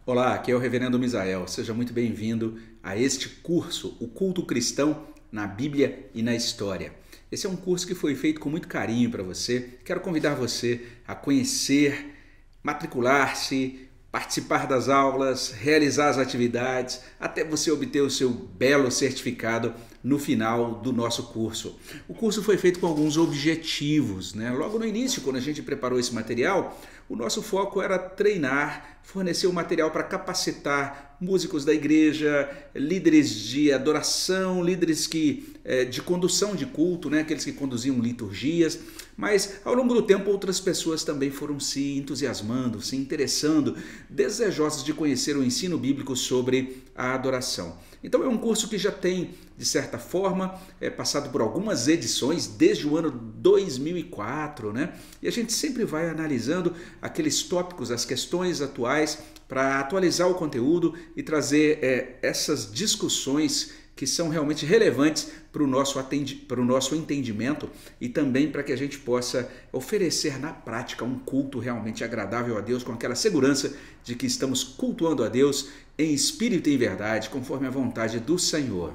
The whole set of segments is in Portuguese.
Olá, aqui é o Reverendo Misael. Seja muito bem-vindo a este curso, o Culto Cristão na Bíblia e na História. Esse é um curso que foi feito com muito carinho para você. Quero convidar você a conhecer, matricular-se, participar das aulas, realizar as atividades, até você obter o seu belo certificado no final do nosso curso. O curso foi feito com alguns objetivos, né? Logo no início, quando a gente preparou esse material, o nosso foco era treinar, fornecer o material para capacitar músicos da igreja, líderes de adoração, líderes de condução de culto, né? Aqueles que conduziam liturgias. Mas ao longo do tempo outras pessoas também foram se entusiasmando, se interessando, desejosas de conhecer o ensino bíblico sobre a adoração. Então é um curso que já tem, de certa forma, passado por algumas edições desde o ano 2004, né? E a gente sempre vai analisando aqueles tópicos, as questões atuais para atualizar o conteúdo e trazer essas discussões que são realmente relevantes para o nosso entendimento e também para que a gente possa oferecer na prática um culto realmente agradável a Deus, com aquela segurança de que estamos cultuando a Deus em espírito e em verdade, conforme a vontade do Senhor.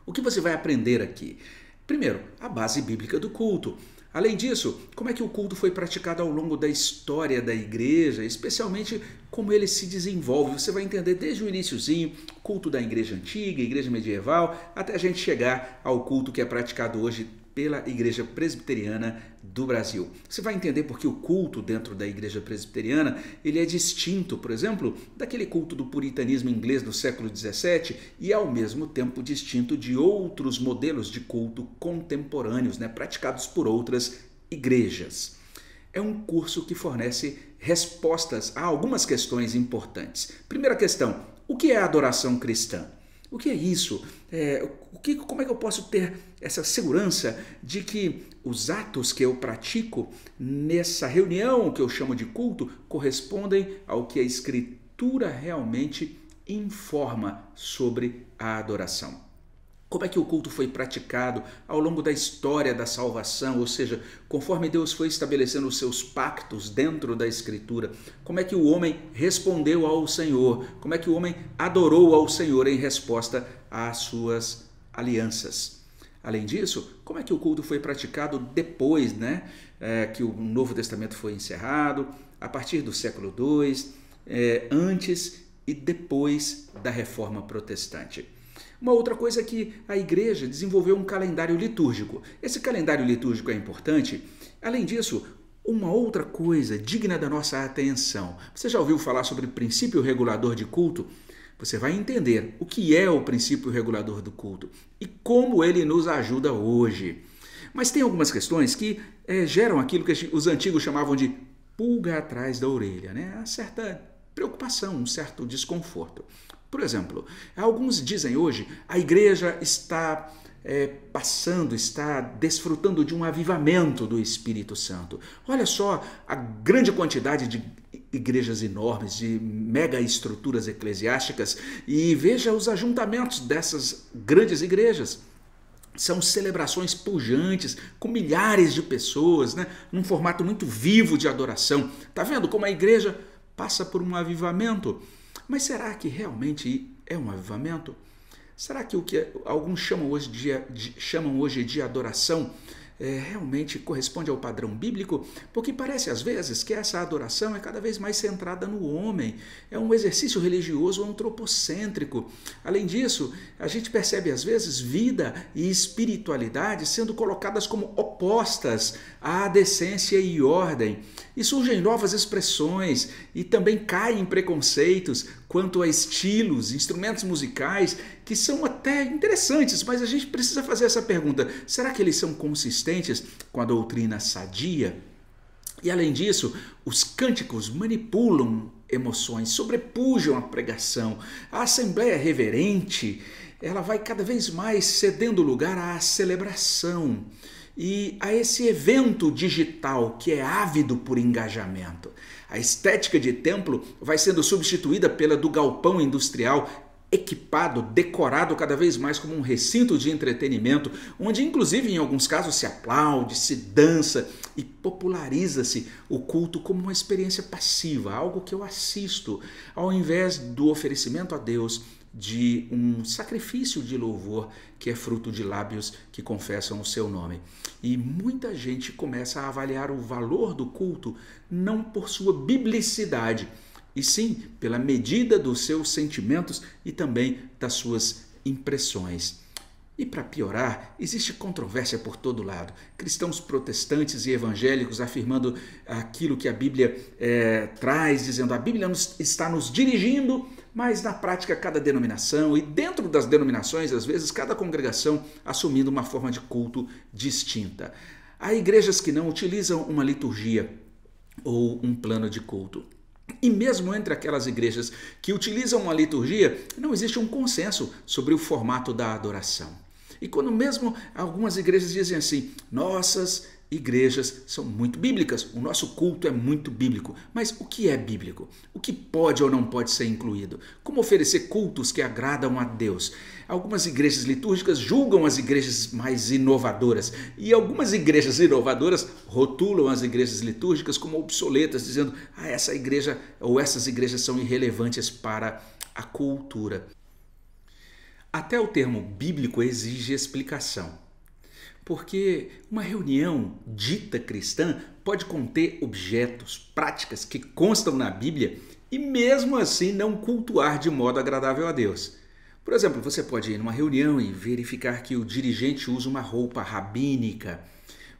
O que você vai aprender aqui? Primeiro, a base bíblica do culto. Além disso, como é que o culto foi praticado ao longo da história da igreja, especialmente como ele se desenvolve. Você vai entender desde o iniciozinho, culto da igreja antiga, igreja medieval, até a gente chegar ao culto que é praticado hoje pela Igreja Presbiteriana do Brasil. Você vai entender porque o culto dentro da Igreja Presbiteriana ele é distinto, por exemplo, daquele culto do puritanismo inglês do século XVII e ao mesmo tempo distinto de outros modelos de culto contemporâneos, né, praticados por outras igrejas. É um curso que fornece respostas a algumas questões importantes. Primeira questão, o que é a adoração cristã? O que é isso? Como é que eu posso ter essa segurança de que os atos que eu pratico nessa reunião que eu chamo de culto correspondem ao que a Escritura realmente informa sobre a adoração? Como é que o culto foi praticado ao longo da história da salvação, ou seja, conforme Deus foi estabelecendo os seus pactos dentro da Escritura? Como é que o homem respondeu ao Senhor? Como é que o homem adorou ao Senhor em resposta às suas alianças? Além disso, como é que o culto foi praticado depois, né, que o Novo Testamento foi encerrado, a partir do século II, antes e depois da Reforma Protestante? Uma outra coisa é que a igreja desenvolveu um calendário litúrgico. Esse calendário litúrgico é importante. Além disso, uma outra coisa digna da nossa atenção. Você já ouviu falar sobre princípio regulador de culto? Você vai entender o que é o princípio regulador do culto e como ele nos ajuda hoje. Mas tem algumas questões que geram aquilo que os antigos chamavam de pulga atrás da orelha, né? Uma certa preocupação, um certo desconforto. Por exemplo, alguns dizem hoje a igreja está está desfrutando de um avivamento do Espírito Santo. Olha só a grande quantidade de igrejas enormes, de mega estruturas eclesiásticas, e veja os ajuntamentos dessas grandes igrejas. São celebrações pujantes, com milhares de pessoas, né, num formato muito vivo de adoração. Está vendo como a igreja passa por um avivamento? Mas será que realmente é um avivamento? Será que o que alguns chamam hoje de adoração realmente corresponde ao padrão bíblico? Porque parece às vezes que essa adoração é cada vez mais centrada no homem, é um exercício religioso antropocêntrico. Além disso, a gente percebe às vezes vida e espiritualidade sendo colocadas como opostas à decência e ordem. E surgem novas expressões e também caem preconceitos quanto a estilos, instrumentos musicais que são até interessantes, mas a gente precisa fazer essa pergunta: será que eles são consistentes com a doutrina sadia? E além disso, os cânticos manipulam emoções, sobrepujam a pregação. A assembleia reverente, ela vai cada vez mais cedendo lugar à celebração e a esse evento digital que é ávido por engajamento. A estética de templo vai sendo substituída pela do galpão industrial, equipado, decorado cada vez mais como um recinto de entretenimento, onde inclusive em alguns casos se aplaude, se dança e populariza-se o culto como uma experiência passiva, algo que eu assisto, ao invés do oferecimento a Deus de um sacrifício de louvor que é fruto de lábios que confessam o seu nome. E muita gente começa a avaliar o valor do culto não por sua biblicidade, e sim pela medida dos seus sentimentos e também das suas impressões. E para piorar, existe controvérsia por todo lado. Cristãos protestantes e evangélicos afirmando aquilo que a Bíblia traz, dizendo a Bíblia está nos dirigindo, mas na prática cada denominação e dentro das denominações, às vezes, cada congregação assumindo uma forma de culto distinta. Há igrejas que não utilizam uma liturgia ou um plano de culto. E mesmo entre aquelas igrejas que utilizam uma liturgia, não existe um consenso sobre o formato da adoração. E quando mesmo algumas igrejas dizem assim, nossas igrejas são muito bíblicas, o nosso culto é muito bíblico. Mas o que é bíblico? O que pode ou não pode ser incluído? Como oferecer cultos que agradam a Deus? Algumas igrejas litúrgicas julgam as igrejas mais inovadoras e algumas igrejas inovadoras rotulam as igrejas litúrgicas como obsoletas, dizendo essa igreja ou essas igrejas são irrelevantes para a cultura. Até o termo bíblico exige explicação, porque uma reunião dita cristã pode conter objetos, práticas que constam na Bíblia e mesmo assim não cultuar de modo agradável a Deus. Por exemplo, você pode ir numa reunião e verificar que o dirigente usa uma roupa rabínica,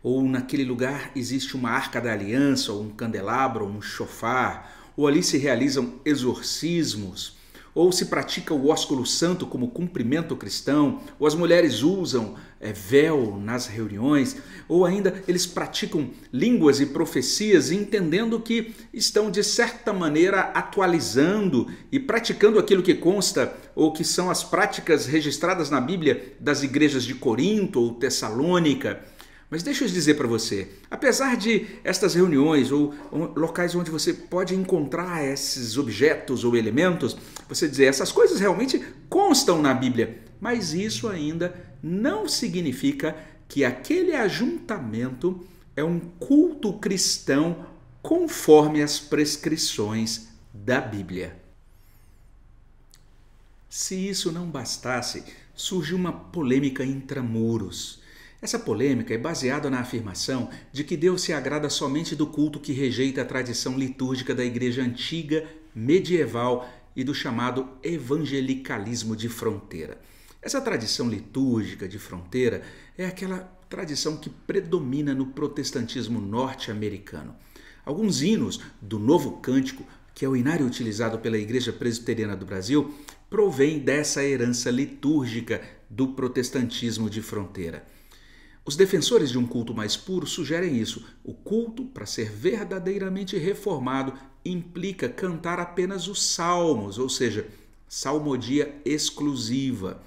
ou naquele lugar existe uma arca da aliança, ou um candelabro, ou um chofar, ou ali se realizam exorcismos, ou se pratica o ósculo santo como cumprimento cristão, ou as mulheres usam véu nas reuniões, ou ainda eles praticam línguas e profecias entendendo que estão de certa maneira atualizando e praticando aquilo que consta ou que são as práticas registradas na Bíblia das igrejas de Corinto ou Tessalônica. Mas deixa eu dizer para você, apesar de estas reuniões ou locais onde você pode encontrar esses objetos ou elementos, você dizer essas coisas realmente constam na Bíblia, mas isso ainda não significa que aquele ajuntamento é um culto cristão conforme as prescrições da Bíblia. Se isso não bastasse, surgiu uma polêmica intramuros. Essa polêmica é baseada na afirmação de que Deus se agrada somente do culto que rejeita a tradição litúrgica da igreja antiga, medieval e do chamado evangelicalismo de fronteira. Essa tradição litúrgica de fronteira é aquela tradição que predomina no protestantismo norte-americano. Alguns hinos do Novo Cântico, que é o hinário utilizado pela Igreja Presbiteriana do Brasil, provém dessa herança litúrgica do protestantismo de fronteira. Os defensores de um culto mais puro sugerem isso. O culto, para ser verdadeiramente reformado, implica cantar apenas os salmos, ou seja, salmodia exclusiva.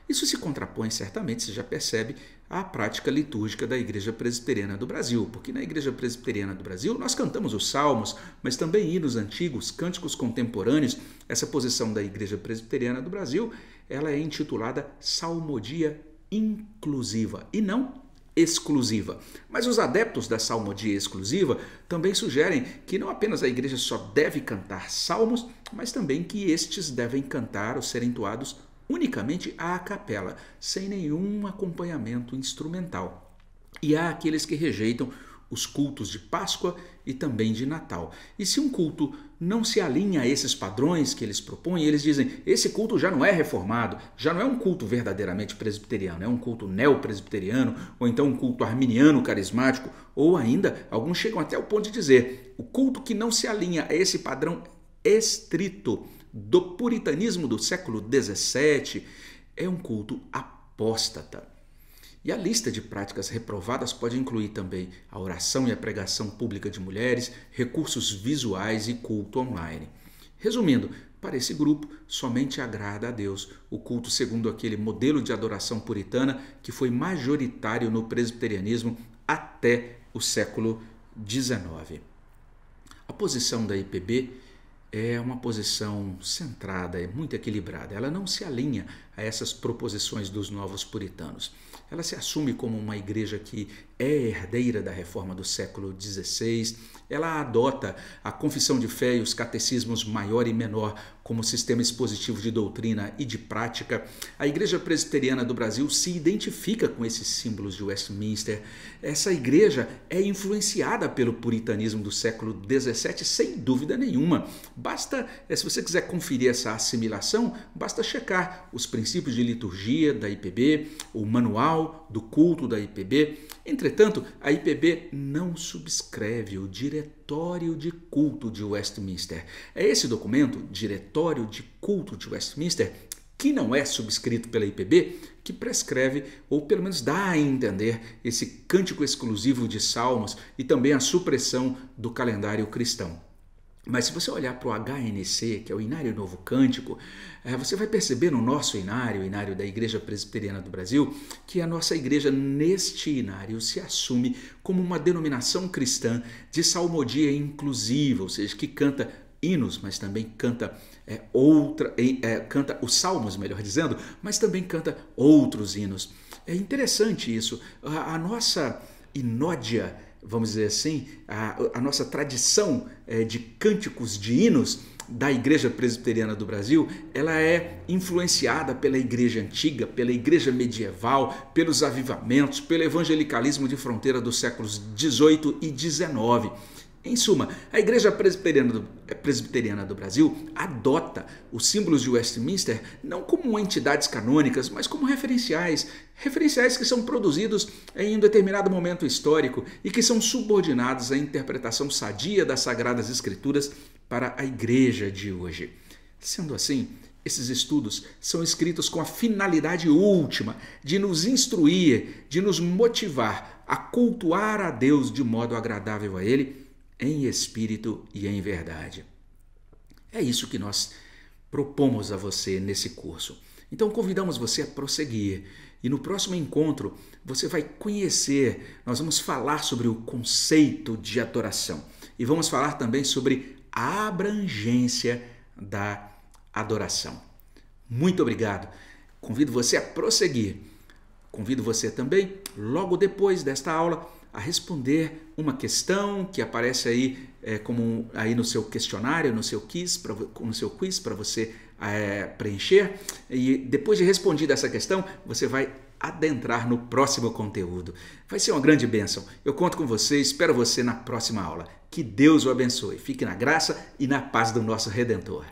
Isso se contrapõe, certamente, você já percebe, à prática litúrgica da Igreja Presbiteriana do Brasil, porque na Igreja Presbiteriana do Brasil nós cantamos os salmos, mas também hinos antigos, cânticos contemporâneos. Essa posição da Igreja Presbiteriana do Brasil, ela é intitulada salmodia inclusiva e não exclusiva. Mas os adeptos da salmodia exclusiva também sugerem que não apenas a igreja só deve cantar salmos, mas também que estes devem cantar ou ser entoados unicamente à capela, sem nenhum acompanhamento instrumental. E há aqueles que rejeitam os cultos de Páscoa e também de Natal. E se um culto não se alinha a esses padrões que eles propõem, eles dizem, esse culto já não é reformado, já não é um culto verdadeiramente presbiteriano, é um culto neopresbiteriano, ou então um culto arminiano carismático, ou ainda, alguns chegam até o ponto de dizer, o culto que não se alinha a esse padrão estrito do puritanismo do século XVII é um culto apóstata. E a lista de práticas reprovadas pode incluir também a oração e a pregação pública de mulheres, recursos visuais e culto online. Resumindo, para esse grupo, somente agrada a Deus o culto segundo aquele modelo de adoração puritana que foi majoritário no presbiterianismo até o século XIX. A posição da IPB é uma posição centrada, é muito equilibrada. Ela não se alinha a essas proposições dos novos puritanos. Ela se assume como uma igreja que é herdeira da reforma do século XVI. Ela adota a confissão de fé e os catecismos maior e menor como sistema expositivo de doutrina e de prática. A Igreja Presbiteriana do Brasil se identifica com esses símbolos de Westminster. Essa igreja é influenciada pelo puritanismo do século XVII, sem dúvida nenhuma. Basta, se você quiser conferir essa assimilação, basta checar os princípios de liturgia da IPB, o manual do culto da IPB. Entretanto, a IPB não subscreve o Diretório de Culto de Westminster. É esse documento, Diretório de Culto de Westminster, que não é subscrito pela IPB, que prescreve, ou pelo menos dá a entender, esse cântico exclusivo de salmos e também a supressão do calendário cristão. Mas se você olhar para o HNC, que é o Inário Novo Cântico, você vai perceber no nosso inário, o inário da Igreja Presbiteriana do Brasil, que a nossa igreja neste inário se assume como uma denominação cristã de salmodia inclusiva, ou seja, que canta hinos, mas também canta canta os salmos, melhor dizendo, mas também canta outros hinos. É interessante isso. A nossa inódia, vamos dizer assim, a nossa tradição de cânticos, de hinos da Igreja Presbiteriana do Brasil, ela é influenciada pela Igreja Antiga, pela Igreja Medieval, pelos avivamentos, pelo evangelicalismo de fronteira dos séculos XVIII e XIX. Em suma, a Igreja Presbiteriana do Brasil adota os símbolos de Westminster não como entidades canônicas, mas como referenciais que são produzidos em um determinado momento histórico e que são subordinados à interpretação sadia das Sagradas Escrituras para a Igreja de hoje. Sendo assim, esses estudos são escritos com a finalidade última de nos instruir, de nos motivar a cultuar a Deus de modo agradável a Ele, em espírito e em verdade. É isso que nós propomos a você nesse curso. Então convidamos você a prosseguir e no próximo encontro você vai conhecer, nós vamos falar sobre o conceito de adoração e vamos falar também sobre a abrangência da adoração. Muito obrigado. Convido você a prosseguir. Convido você também, logo depois desta aula, a responder uma questão que aparece aí como aí no seu questionário, no seu quiz para você preencher. E depois de respondida essa questão, você vai adentrar no próximo conteúdo. Vai ser uma grande bênção. Eu conto com você, espero você na próxima aula. Que Deus o abençoe. Fique na graça e na paz do nosso Redentor.